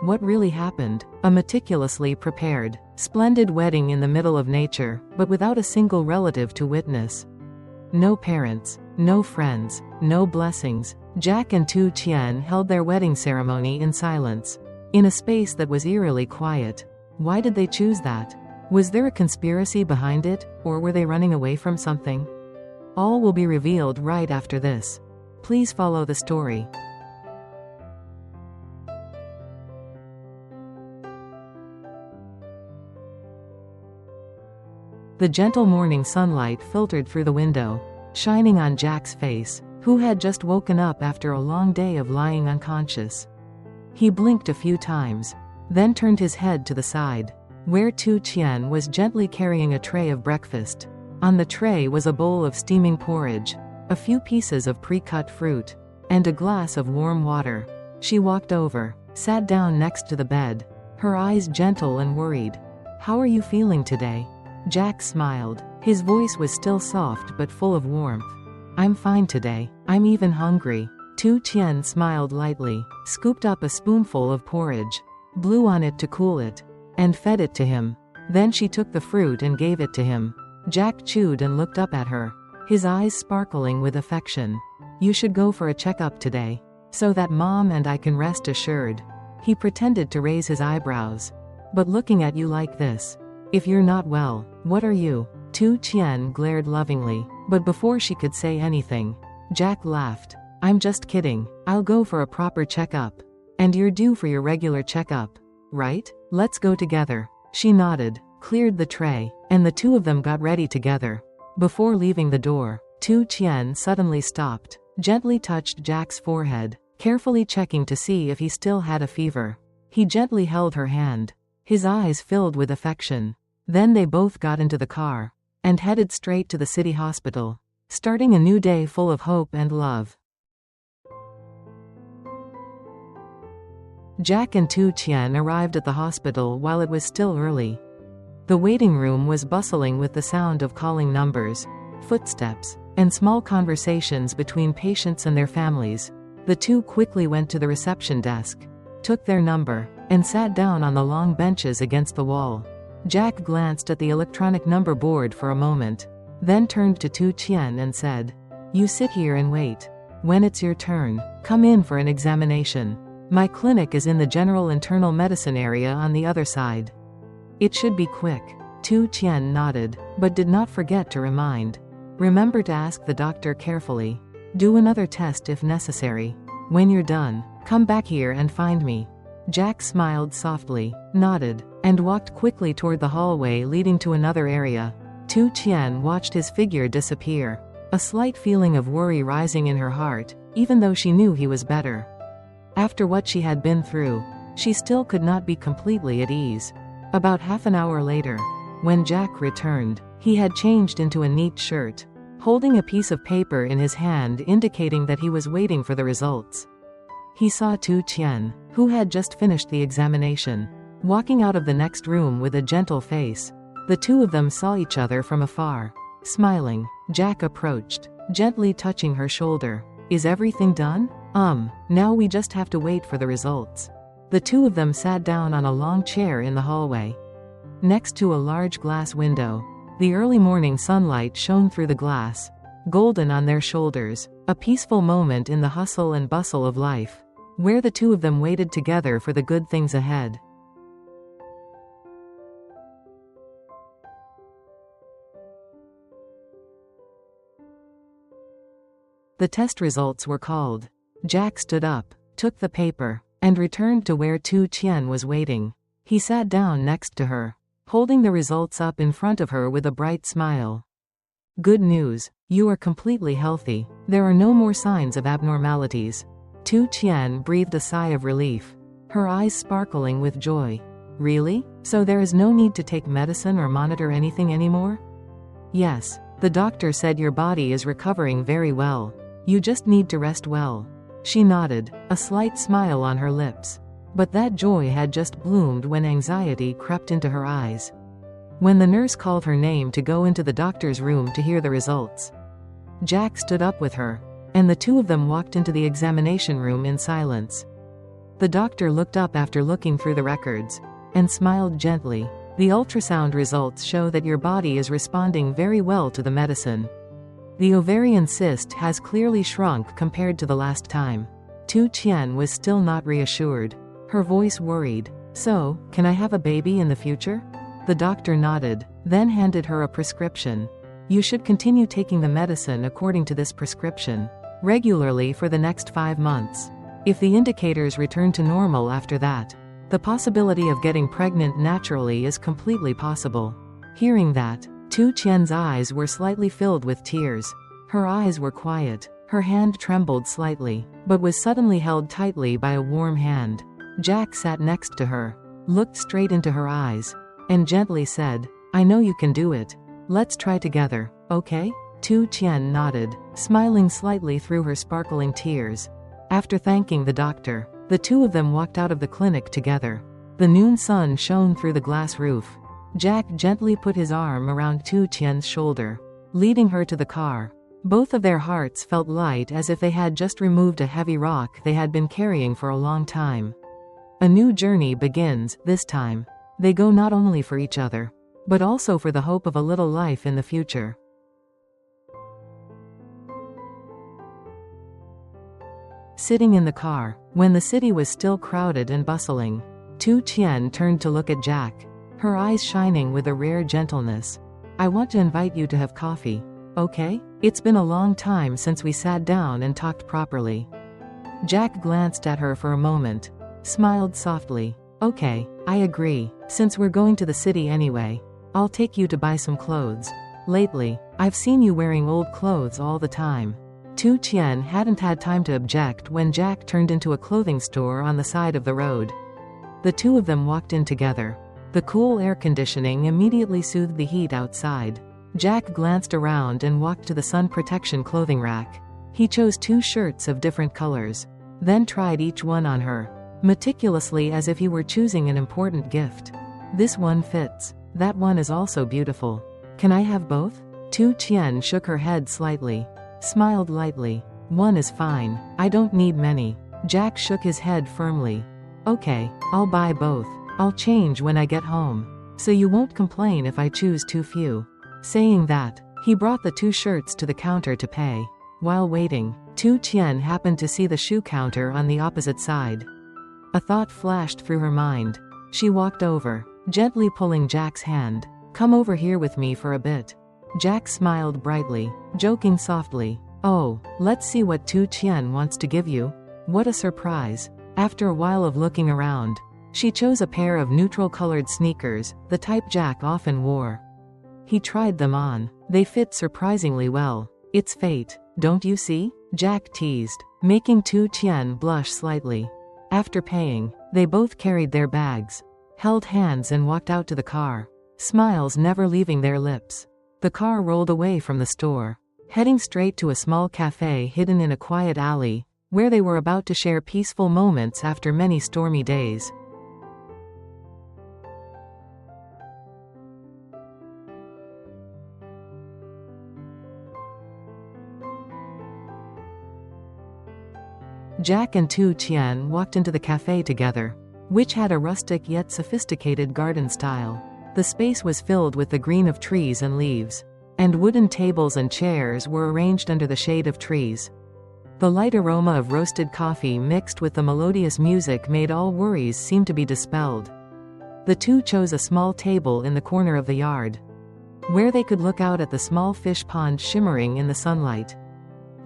What really happened? A meticulously prepared, splendid wedding in the middle of nature, but without a single relative to witness. No parents, no friends, no blessings. Jack and Tien held their wedding ceremony in silence, in a space that was eerily quiet. Why did they choose that? Was there a conspiracy behind it, or were they running away from something? All will be revealed right after this. Please follow the story. The gentle morning sunlight filtered through the window, shining on Jack's face, who had just woken up after a long day of lying unconscious. He blinked a few times, then turned his head to the side, where Tien was gently carrying a tray of breakfast. On the tray was a bowl of steaming porridge, a few pieces of pre-cut fruit, and a glass of warm water. She walked over, sat down next to the bed, her eyes gentle and worried. "How are you feeling today?" Jack smiled. His voice was still soft but full of warmth. "I'm fine today. I'm even hungry." Tien smiled lightly, scooped up a spoonful of porridge, blew on it to cool it, and fed it to him. Then she took the fruit and gave it to him. Jack chewed and looked up at her, his eyes sparkling with affection. "You should go for a checkup today, so that Mom and I can rest assured." He pretended to raise his eyebrows. "But looking at you like this, if you're not well, what are you?" Tien glared lovingly, but before she could say anything, Jack laughed. "I'm just kidding. I'll go for a proper checkup. And you're due for your regular checkup, right? Let's go together." She nodded, cleared the tray, and the two of them got ready together. Before leaving the door, Tien suddenly stopped, gently touched Jack's forehead, carefully checking to see if he still had a fever. He gently held her hand, his eyes filled with affection. Then they both got into the car and headed straight to the city hospital, starting a new day full of hope and love. Jack and Tien arrived at the hospital while it was still early. The waiting room was bustling with the sound of calling numbers, footsteps, and small conversations between patients and their families. The two quickly went to the reception desk, took their number, and sat down on the long benches against the wall. Jack glanced at the electronic number board for a moment, then turned to Tien and said, "You sit here and wait. When it's your turn, come in for an examination. My clinic is in the general internal medicine area on the other side. It should be quick." Tien nodded, but did not forget to remind, "Remember to ask the doctor carefully. Do another test if necessary. When you're done, come back here and find me." Jack smiled softly, nodded, and walked quickly toward the hallway leading to another area. Tien watched his figure disappear, a slight feeling of worry rising in her heart, even though she knew he was better. After what she had been through, she still could not be completely at ease. About half an hour later, when Jack returned, he had changed into a neat shirt, holding a piece of paper in his hand indicating that he was waiting for the results. He saw Tien, who had just finished the examination, walking out of the next room with a gentle face. The two of them saw each other from afar. Smiling, Jack approached, gently touching her shoulder. "Is everything done?" Now we just have to wait for the results." The two of them sat down on a long chair in the hallway, next to a large glass window. The early morning sunlight shone through the glass, golden on their shoulders, a peaceful moment in the hustle and bustle of life, where the two of them waited together for the good things ahead. The test results were called. Jack stood up, took the paper, and returned to where Tien was waiting. He sat down next to her, holding the results up in front of her with a bright smile. "Good news. You are completely healthy. There are no more signs of abnormalities." Tien breathed a sigh of relief, her eyes sparkling with joy. "Really? So there is no need to take medicine or monitor anything anymore?" "Yes. The doctor said your body is recovering very well. You just need to rest well." She nodded, a slight smile on her lips. But that joy had just bloomed when anxiety crept into her eyes. When the nurse called her name to go into the doctor's room to hear the results, Jack stood up with her, and the two of them walked into the examination room in silence. The doctor looked up after looking through the records and smiled gently. The ultrasound results show that your body is responding very well to the medicine. The ovarian cyst has clearly shrunk compared to the last time. Tien was still not reassured. Her voice worried. So, can I have a baby in the future? The doctor nodded, then handed her a prescription. You should continue taking the medicine according to this prescription regularly for the next 5 months. If the indicators return to normal after that, the possibility of getting pregnant naturally is completely possible. Hearing that, Tien's eyes were slightly filled with tears. Her eyes were quiet. Her hand trembled slightly, but was suddenly held tightly by a warm hand. Jack sat next to her, looked straight into her eyes, and gently said, I know you can do it. Let's try together, okay? Tien nodded, smiling slightly through her sparkling tears. After thanking the doctor, the two of them walked out of the clinic together. The noon sun shone through the glass roof. Jack gently put his arm around Tien's shoulder, leading her to the car. Both of their hearts felt light as if they had just removed a heavy rock they had been carrying for a long time. A new journey begins, this time. They go not only for each other, but also for the hope of a little life in the future. Sitting in the car, when the city was still crowded and bustling, Tien turned to look at Jack, her eyes shining with a rare gentleness. I want to invite you to have coffee, okay? It's been a long time since we sat down and talked properly. Jack glanced at her for a moment, smiled softly. Okay, I agree. Since we're going to the city anyway, I'll take you to buy some clothes. Lately, I've seen you wearing old clothes all the time. Tien hadn't had time to object when Jack turned into a clothing store on the side of the road. The two of them walked in together. The cool air conditioning immediately soothed the heat outside. Jack glanced around and walked to the sun protection clothing rack. He chose 2 shirts of different colors, then tried each one on her, meticulously as if he were choosing an important gift. This one fits. That one is also beautiful. Can I have both? Tien shook her head slightly, smiled lightly. One is fine. I don't need many. Jack shook his head firmly. Okay, I'll buy both. I'll change when I get home, so you won't complain if I choose too few. Saying that, he brought the 2 shirts to the counter to pay. While waiting, Tien happened to see the shoe counter on the opposite side. A thought flashed through her mind. She walked over, gently pulling Jack's hand. Come over here with me for a bit. Jack smiled brightly, joking softly. Oh, let's see what Tien wants to give you. What a surprise. After a while of looking around, she chose a pair of neutral-colored sneakers, the type Jack often wore. He tried them on. They fit surprisingly well. It's fate, don't you see? Jack teased, making Tien blush slightly. After paying, they both carried their bags, held hands and walked out to the car, smiles never leaving their lips. The car rolled away from the store, heading straight to a small cafe hidden in a quiet alley, where they were about to share peaceful moments after many stormy days. Jack and Tien walked into the cafe together, which had a rustic yet sophisticated garden style. The space was filled with the green of trees and leaves, and wooden tables and chairs were arranged under the shade of trees. The light aroma of roasted coffee mixed with the melodious music made all worries seem to be dispelled. The two chose a small table in the corner of the yard, where they could look out at the small fish pond shimmering in the sunlight.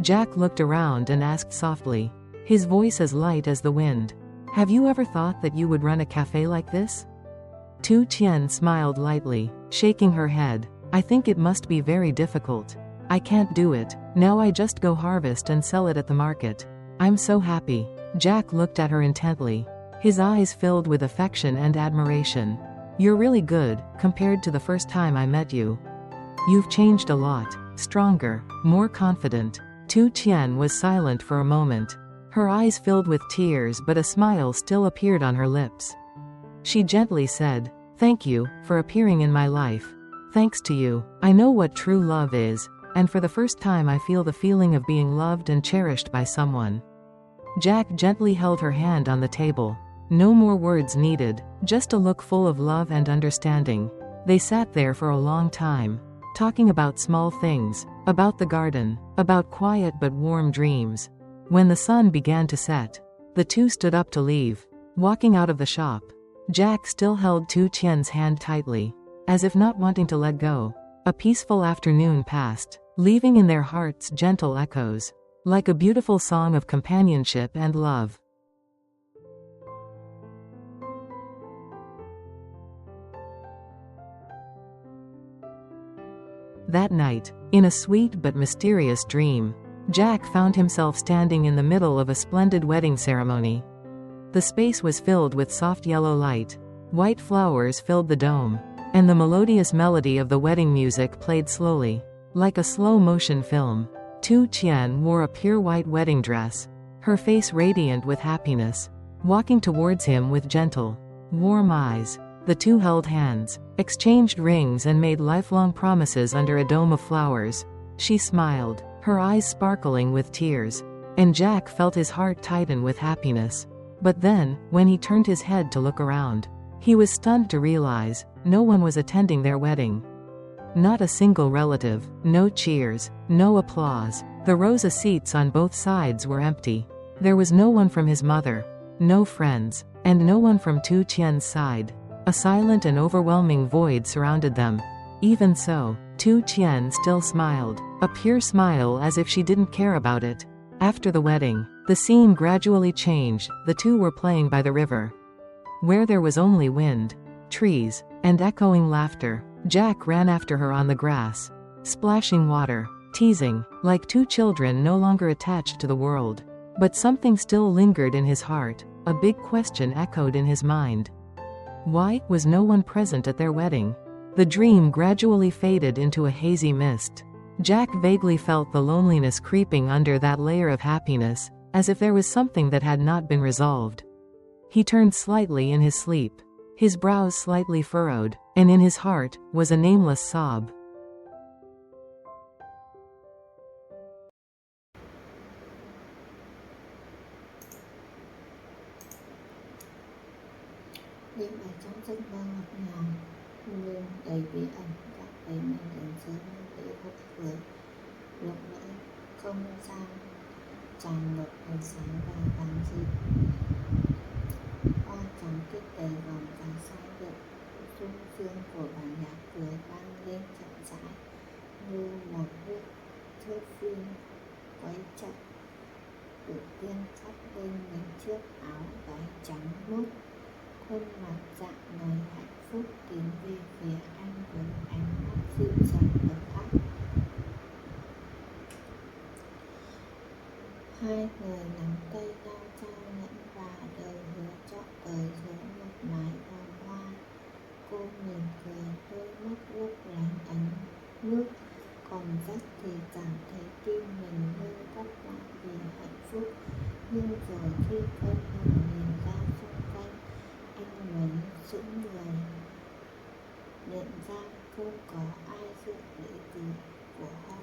Jack looked around and asked softly, his voice as light as the wind, have you ever thought that you would run a cafe like this? Tien smiled lightly, shaking her head. I think it must be very difficult. I can't do it. Now I just go harvest and sell it at the market. I'm so happy. Jack looked at her intently, his eyes filled with affection and admiration. You're really good, compared to the first time I met you. You've changed a lot, stronger, more confident. Tien was silent for a moment. Her eyes filled with tears, but a smile still appeared on her lips. She gently said, thank you, for appearing in my life. Thanks to you, I know what true love is, and for the first time I feel the feeling of being loved and cherished by someone. Jack gently held her hand on the table. No more words needed, just a look full of love and understanding. They sat there for a long time, talking about small things, about the garden, about quiet but warm dreams. When the sun began to set, the two stood up to leave. Walking out of the shop, Jack still held Tien's hand tightly, as if not wanting to let go. A peaceful afternoon passed, leaving in their hearts gentle echoes, like a beautiful song of companionship and love. That night, in a sweet but mysterious dream, Jack found himself standing in the middle of a splendid wedding ceremony. The space was filled with soft yellow light, white flowers filled the dome, and the melodious melody of the wedding music played slowly, like a slow-motion film. Tien wore a pure white wedding dress, her face radiant with happiness, walking towards him with gentle, warm eyes. The two held hands, exchanged rings and made lifelong promises under a dome of flowers. She smiled, her eyes sparkling with tears, and Jack felt his heart tighten with happiness. But then, when he turned his head to look around, he was stunned to realize no one was attending their wedding. Not a single relative, no cheers, no applause. The rows of seats on both sides were empty. There was no one from his mother, no friends, and no one from Tien's side. A silent and overwhelming void surrounded them. Even so, Tien still smiled, a pure smile as if she didn't care about it. After the wedding, the scene gradually changed. The two were playing by the river, where there was only wind, trees, and echoing laughter. Jack ran after her on the grass, splashing water, teasing, like two children no longer attached to the world. But something still lingered in his heart. A big question echoed in his mind. Why was no one present at their wedding? The dream gradually faded into a hazy mist. Jack vaguely felt the loneliness creeping under that layer of happiness, as if there was something that had not been resolved. He turned slightly in his sleep, his brows slightly furrowed, and in his heart was a nameless sob. Đêm ở trong giấc mơ ngọt ngào, nhưng đầy bí ẩn và đầy mang đến dưới lễ hội cưới. Lộng lẫy, không gian tràn ngập ánh sáng và vàng dịu. Hoa trắng kết đầy vòng và sai điệu, dung dương của bản nhạc cưới vang lên chậm rãi, như một thước phim quay chậm. Tự tiên chắp lên những chiếc áo váy trắng muốt, khuôn mặt dạng người hạnh phúc tiến về phía anh với ánh mắt dịu dàng ấm áp. Hai người nắm tay nhau trao nhẫn và đời hứa trọn đời dưới một mái vòng hoa. Cô mỉm cười, đôi mắt lấp lánh ánh nước, còn Jack thì cảm thấy tim mình như đắp lại vì hạnh phúc. Nhưng rồi khi quay đầu nhìn ra xung quanh, anh mới sững người, nhận ra không có ai dự lễ gì của họ.